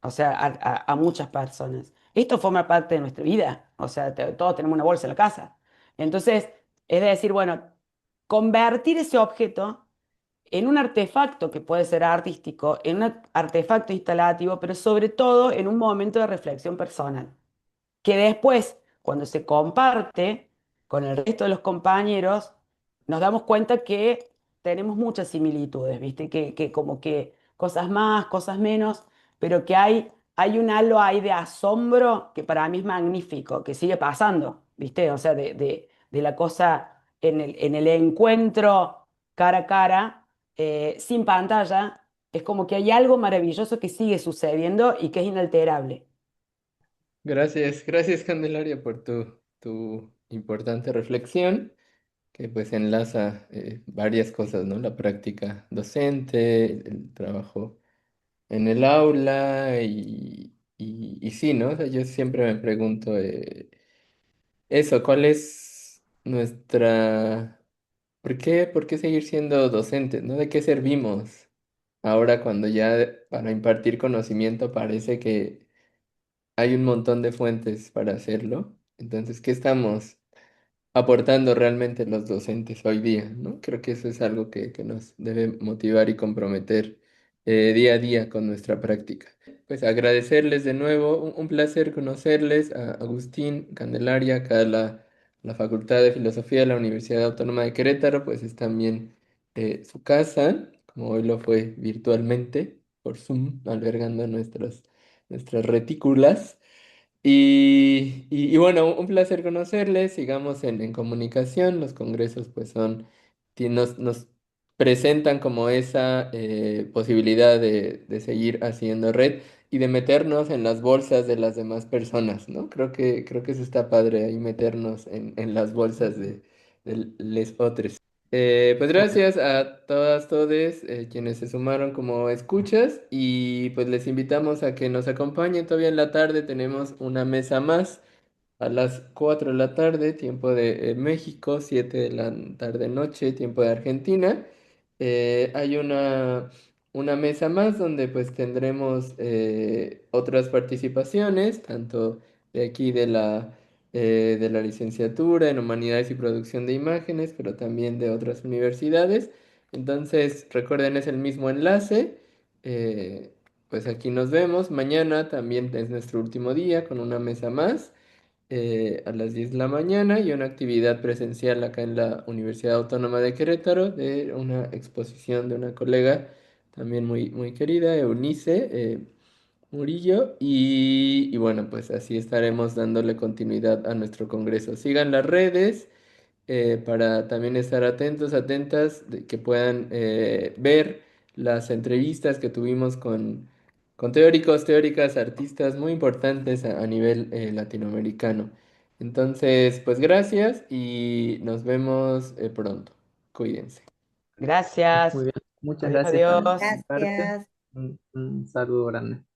o sea, a muchas personas. Esto forma parte de nuestra vida, o sea, todos tenemos una bolsa en la casa. Entonces, es decir, bueno, convertir ese objeto en un artefacto que puede ser artístico, en un artefacto instalativo, pero sobre todo en un momento de reflexión personal que después, cuando se comparte con el resto de los compañeros, nos damos cuenta que tenemos muchas similitudes, ¿viste? Que como que cosas más, cosas menos, pero que hay un halo ahí de asombro que para mí es magnífico, que sigue pasando, ¿viste? O sea, de la cosa en el encuentro cara a cara, sin pantalla, es como que hay algo maravilloso que sigue sucediendo y que es inalterable. Gracias, gracias Candelaria por tu importante reflexión, que pues enlaza varias cosas, ¿no? La práctica docente, el trabajo en el aula y sí, ¿no? O sea, yo siempre me pregunto eso, ¿cuál es nuestra... por qué seguir siendo docentes, ¿no? ¿De qué servimos ahora cuando ya para impartir conocimiento parece que hay un montón de fuentes para hacerlo? Entonces, ¿qué estamos aportando realmente los docentes hoy día, ¿no? Creo que eso es algo que nos debe motivar y comprometer día a día con nuestra práctica. Pues agradecerles de nuevo, un placer conocerles a Agustín, Candelaria, acá de la Facultad de Filosofía de la Universidad Autónoma de Querétaro, pues es también su casa, como hoy lo fue virtualmente, por Zoom, albergando nuestras retículas. Y bueno, un placer conocerles, sigamos en comunicación, los congresos pues nos presentan como esa posibilidad de seguir haciendo red y de meternos en las bolsas de las demás personas, ¿no? Creo que eso está padre ahí meternos en las bolsas de les otros. Pues Bueno, gracias a todas, todes quienes se sumaron como escuchas y pues les invitamos a que nos acompañen todavía en la tarde. Tenemos una mesa más a las 4 de la tarde, tiempo de México, 7 de la tarde noche, tiempo de Argentina. Hay una mesa más donde pues tendremos otras participaciones, tanto de aquí de la licenciatura en Humanidades y Producción de Imágenes, pero también de otras universidades. Entonces, recuerden, es el mismo enlace. Pues aquí nos vemos. Mañana también es nuestro último día con una mesa más a las 10 de la mañana y una actividad presencial acá en la Universidad Autónoma de Querétaro de una exposición de una colega también muy querida, Eunice Murillo. Y bueno, pues así estaremos dándole continuidad a nuestro congreso. Sigan las redes para también estar atentos, atentas, de que puedan ver las entrevistas que tuvimos con teóricos, teóricas, artistas muy importantes a nivel latinoamericano. Entonces, pues gracias y nos vemos pronto. Cuídense. muy Gracias. bien. Muchas Adiós, gracias también de adiós. mi parte. Gracias. Un saludo grande.